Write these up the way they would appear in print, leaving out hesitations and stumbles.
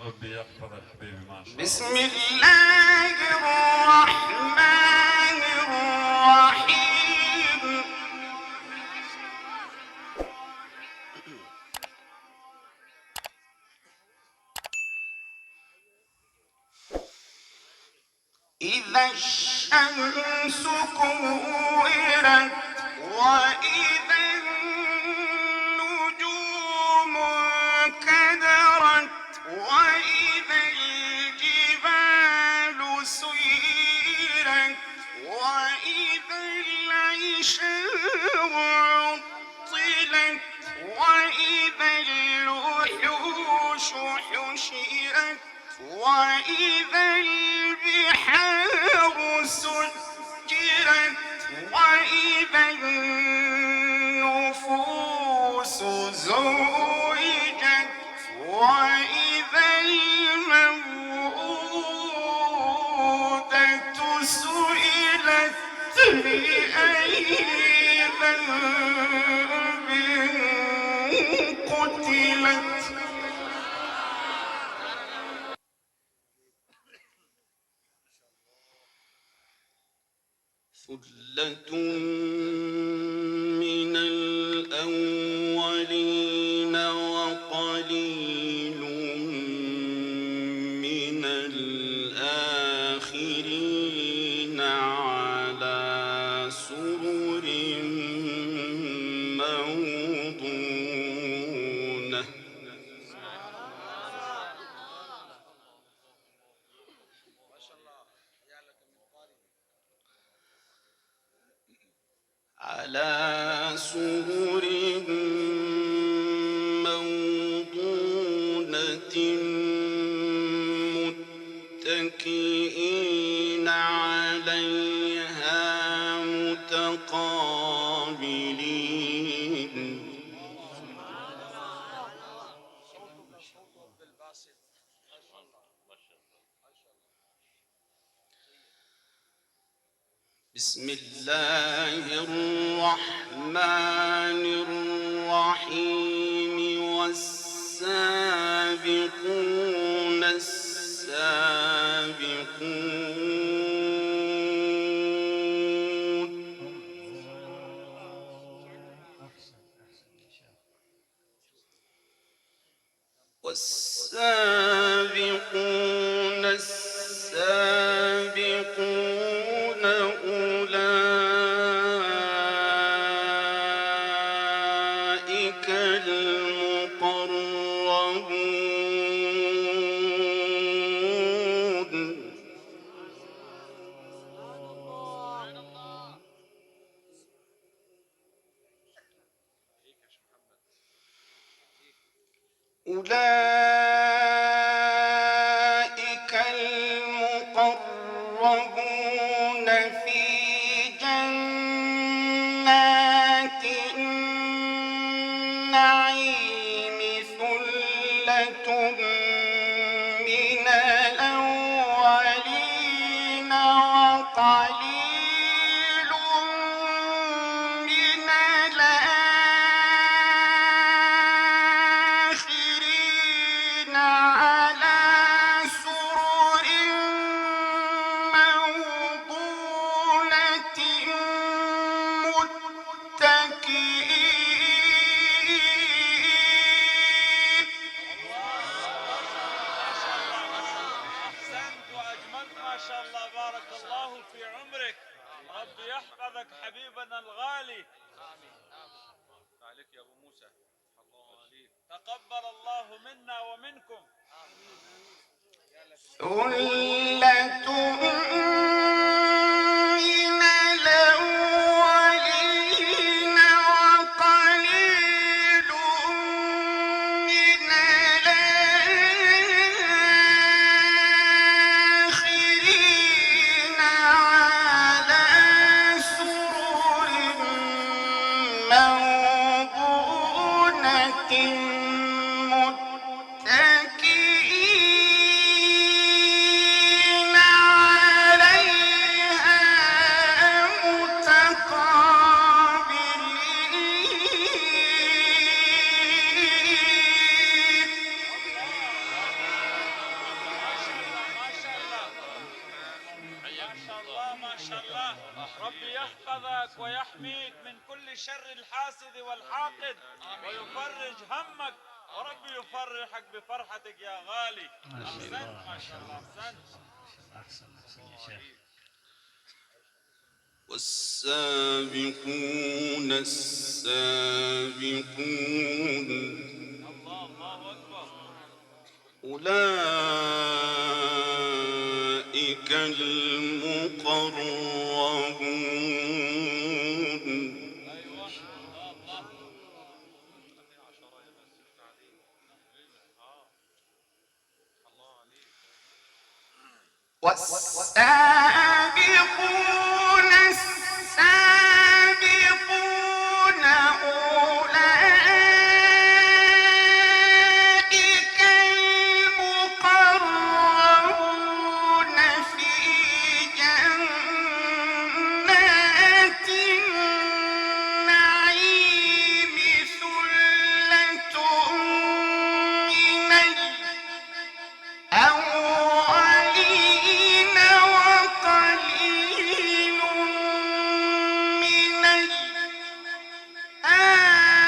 ربي يحفظك حبيبي ما شاء الله. بسم الله الرحمن الرحيم. إذا الشمس كورت وإذا النجوم انكدرت وإذا الجبال سيرت وإذا العشار عطلت وإذا الوحوش حشرت وإذا البحار سجرت وإذا النفوس زوجت وإذا الموءودة سئلت بأي ذنب قتلت. ثلة من الأولين وقليل من الآخرين على سرر موضونة. على سرر موضونة متكئين عليها متقابلين. بسم الله الرحمن الرحيم. والسابقون السابقون. والسابقون السابقون أولئك المقربون. أولئك المقربون في جنات النعيم. ثلة من الأولين وقليل من الآخرين على سرر موضونة متكئين. أحسنت وأجملت ما شاء الله، بارك الله في عمرك. ربي يحفظك حبيبنا الغالي. آمين عليك يا أبو موسى. الله عليك. تقبل الله منا ومنكم. ثلة من الأولين وقليل من الآخرين على سرر موضونة متكئين على ربي يحفظك ويحميك من كل شر الحاسد والحاقد ويفرج همك، وربي يفرحك بفرحتك يا غالي. أحسنت ما شاء الله، أحسنت. أحسن يا شيخ. والسابقون السابقون الله أكبر. أولئك المقربون. أيوة الله. والسابقون السابقون أولئك المقربون في جنات النعيم ثلة من الأولين وقليل من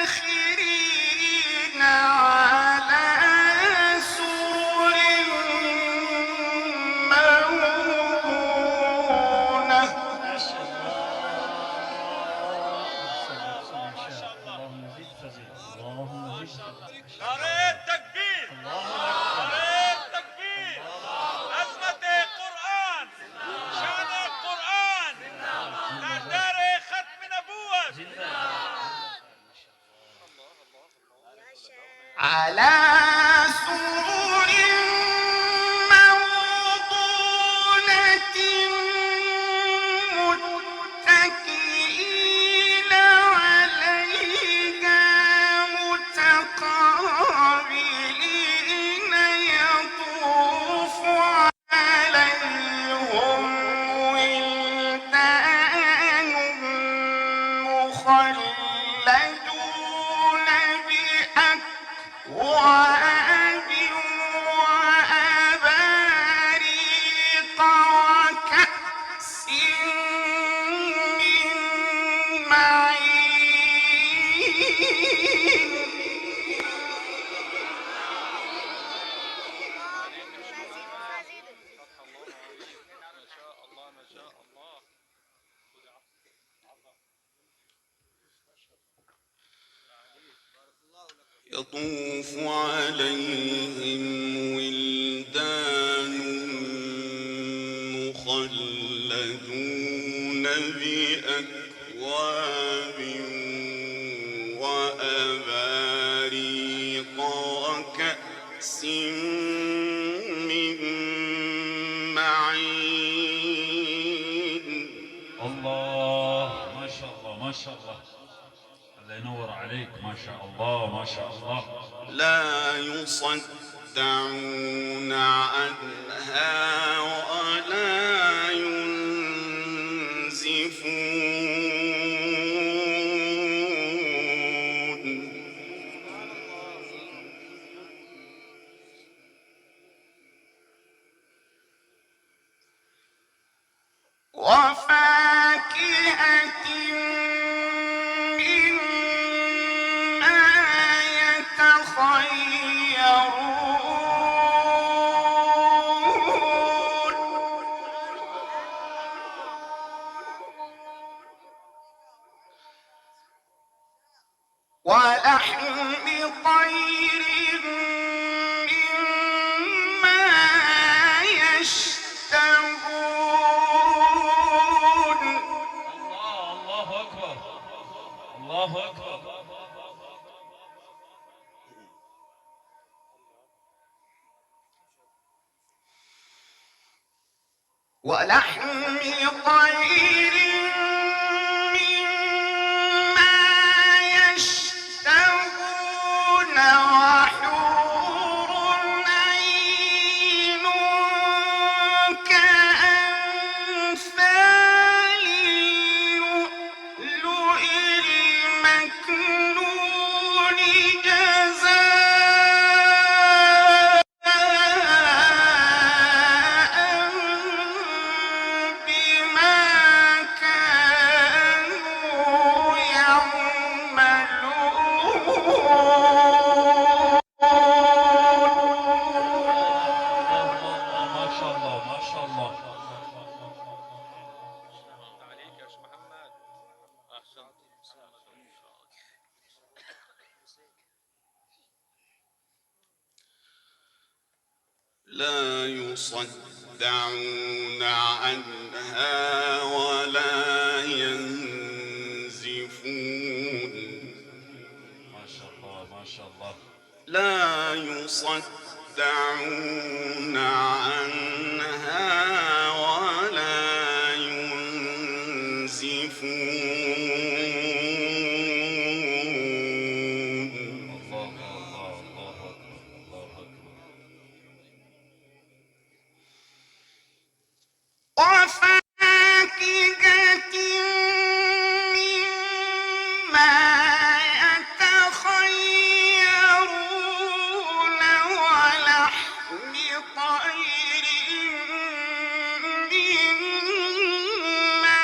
الآخرين على سرر موضونة. ما شاء الله. اللهم زد فزد. اللهم زد فزد. ناري التكبير، ناري التكبير. عظمة القرآن، شان القرآن، تعتري ختم نبوة. على سرر موضونة متكئين عليها متقابلين يطوف عليهم ولدان مخلدون بأكواب وأباريق وكأس من معين. يطوف عليهم ولدان مخلدون بأكواب وأباريق وكأس من معين. الله ما شاء الله ما شاء الله، الله ينور عليك، ما شاء الله ما شاء الله. لا يصدعون عنها ولا ينزفون. وفاكهة مما يتخيرون. ولحم طير مما يشتهون. الله أكبر، الله أكبر. ولحم طير مما يشتهون وحور عين كأمثال اللؤلؤ المكنون جزاء بما لا يصدعون عنها ولا ينزفون. ما شاء الله ما شاء الله. لا يصدعون عنها ولا ينزفون. الله الله الله أكبر الله أكبر. وفاكهة مما يتخيرون ولحم طير مما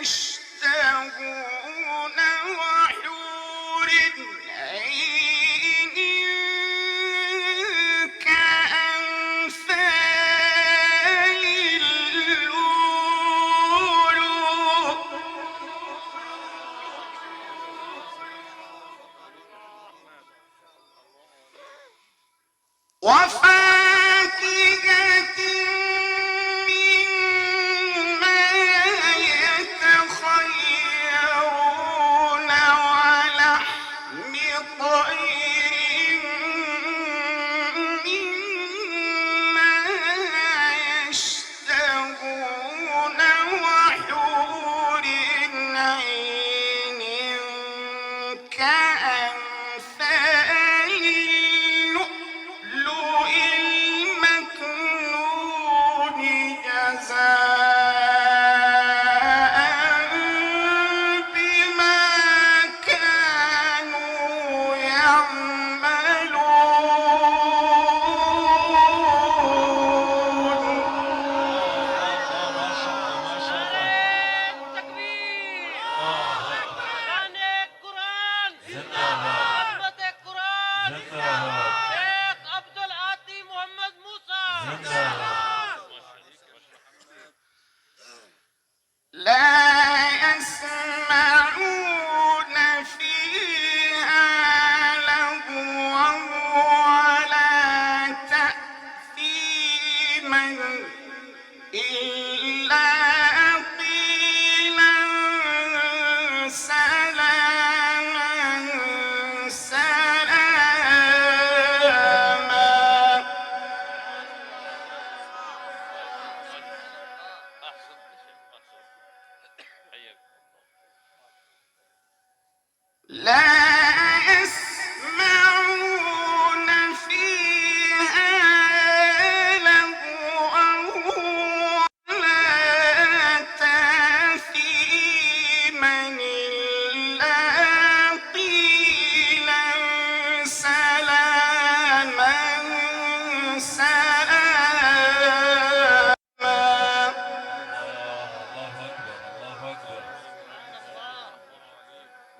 يشتهون وحور عين كأمثال اللؤلؤ. وفاكهة مما يتخيرون ولحم طير مما يشتهون وحور عين كأمثال اللؤلؤ المكنون جزاء بما كانوا يعملون. ما شاء الله ما شاء الله. تكبير الله خانق قرآن زنده‌باد خدمة القرآن زنده‌باد شيخ عبد العاطي محمد موسى زنده‌باد. لا يسمعون فيها لغوا ولا تأثيما إلا قيلا سلاما سلاما. لا يسمعون فيها لغوا ولا تأثيما إلا قيلا سلاما سلاما. الله أكبر الله أكبر.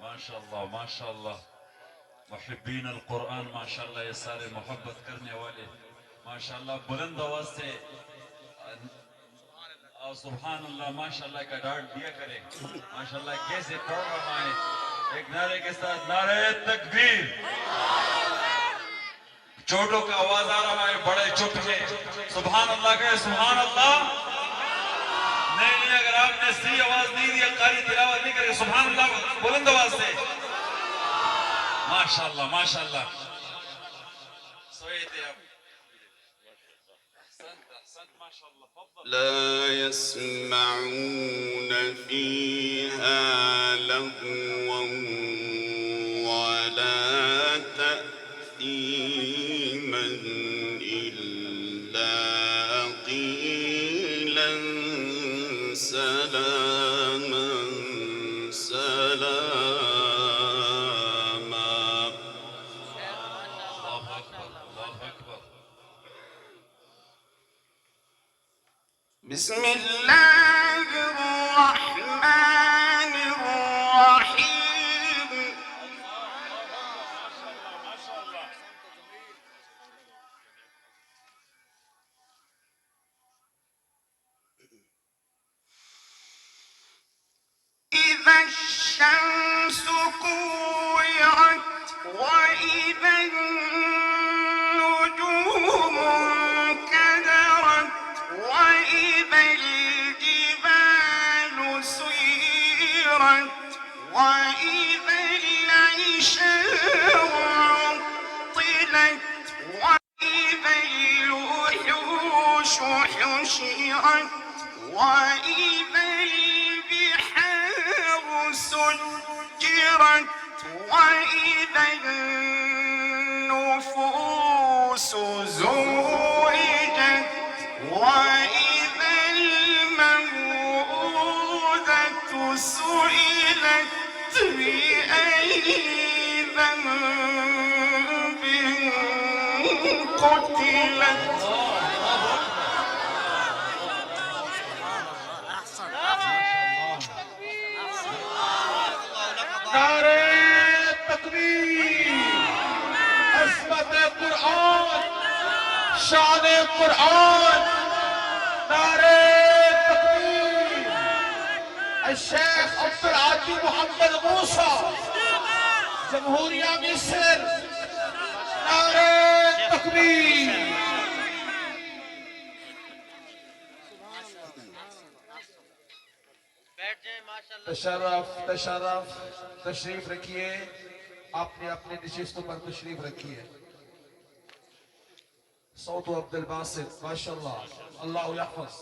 ما شاء الله ما شاء الله. محبین القرآن ما شاء اللہ یہ سارے محبت کرنے والے ما شاء اللہ بلند آواز سے سبحان اللہ ما شاء اللہ کا ڈانٹ دیا کرے. ما شاء اللہ کیسے پڑھ رہا ہے ایک نعرے کے ساتھ نعرہ تکبیر. چوٹوں کا آواز آ رہا ہے بڑے چپ ہے. سبحان اللہ کہے سبحان اللہ. نہیں اگر آپ نے صحیح آواز نہیں دی قاری تلاوت نہیں کرے سبحان اللہ بلند آواز سے. ماشاءاللہ ماشاءاللہ. سویتے آپ احسنت ماشاءاللہ. فضل. لا يسمعون فيها لغوا ولا تأثيما إلا قيلا سلاما سلاما. الله أكبر الله أكبر. بسم الله الرحمن الرحيم. إذا الشمس كورت وإذا النجوم وإذا العشار عطلت وإذا الوحوش حشرت وإذا البحار سجرت وإذا النفوس زوجت وإذا الموءودة سئلت بأي ذنب قتلت नारे तकबीर, अज़मत कुरान, शान कुरान, नारे तकबीर। शेख अब्दुल आती मोहम्मद मूसा, जमहूरिया मिस्र, नारे तकबीर। बैठ जाए माशाल्लाह। तशर्रफ तशरीफ रखिए, आपने अपने नशिस्तों पर तशरीफ रखिए। सौतु अब्दुल बासित माशाल्लाह, अल्लाह यहफज़।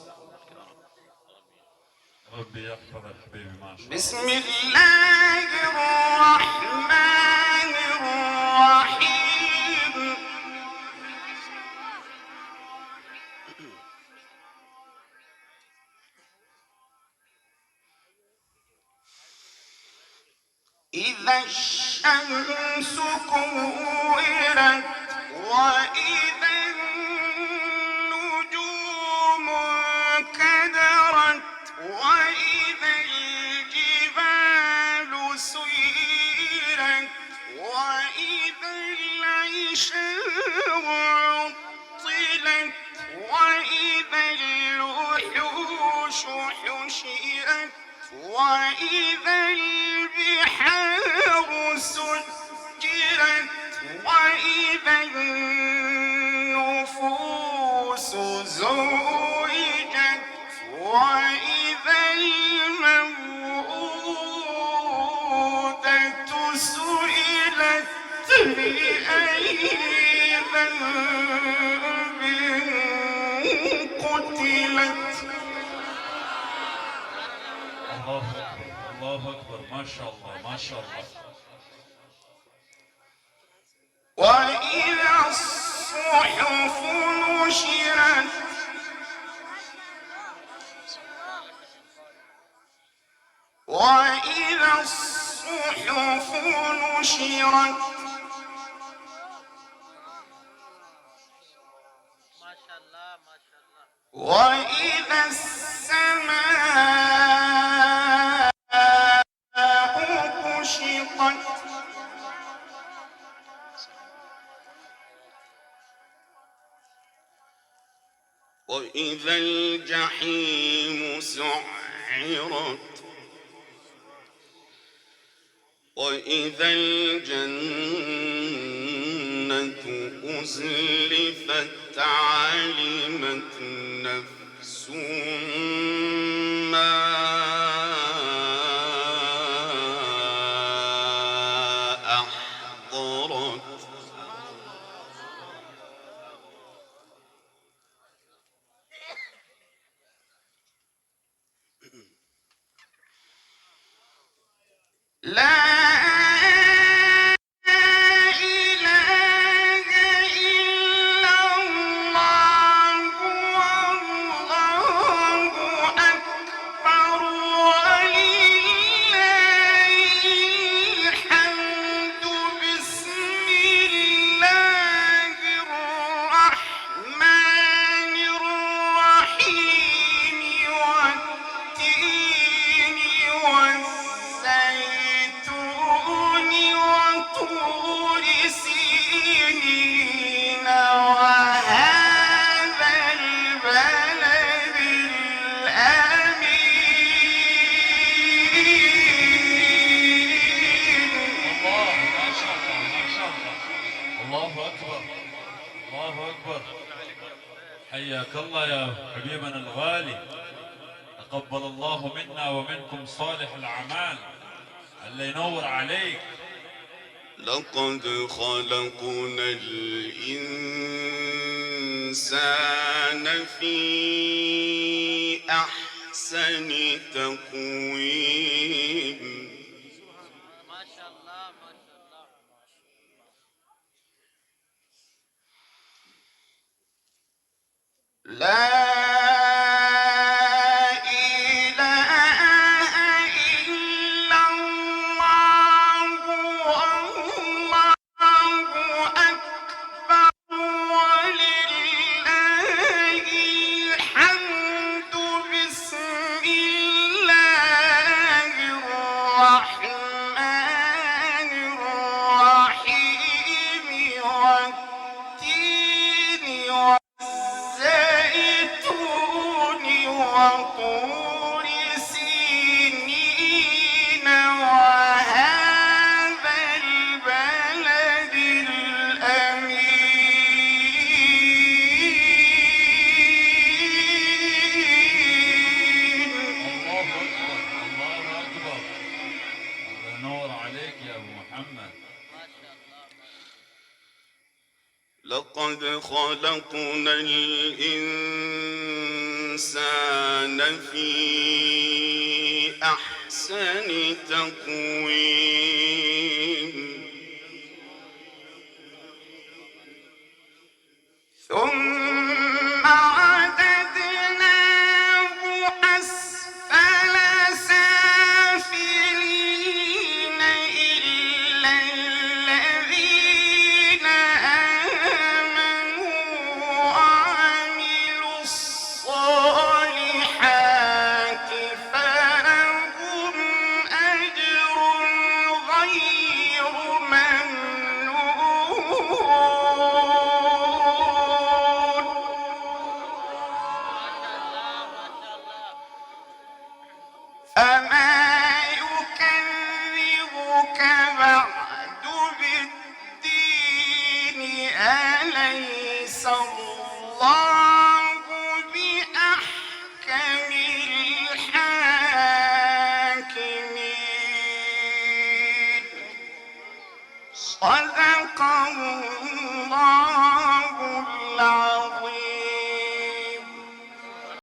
ربي يحفظك حبيبي ما شاء الله. بسم الله الرحمن الرحيم إذا الشمس كورت وإذا النجوم انكدرت وإذا الجبال سيرت وإذا العشار عطلت وإذا الوحوش حشرت وإذا البحار سجرت وإذا النفوس زوجت وإذا الموءودة سئلت بأي ذنب قتلت الله أكبر الله أكبر ما شاء الله ما شاء الله. وإذا الصحف نشرت وإذا الصحف نشرت माशाल्लाह माशाल्लाह। وإذا السماء كشطت وإذا الجحيم سعرت وإذا الجنة أزلفت علمت نفس ما أحضرت لا حياك الله يا حبيبنا الغالي، تقبل الله منا ومنكم صالح الأعمال. الله ينور عليك. لقد خلقنا الإنسان في أحسن تقويم. ما شاء الله ما شاء الله. لا وطور سينين وهذا البلد الأمين. الله أكبر الله أكبر. الله ينور عليك يا أبو محمد. ما شاء الله. لقد خلقنا الإنسان في أحسن تقويم. ثم رددناه أسفل سافلين إلا الذين آمنوا وعملوا الصالحات فلهم أجر غير ممنون. فما يكذبك بعد بالدين أليس الله بأحكم الحاكمين. صدق الله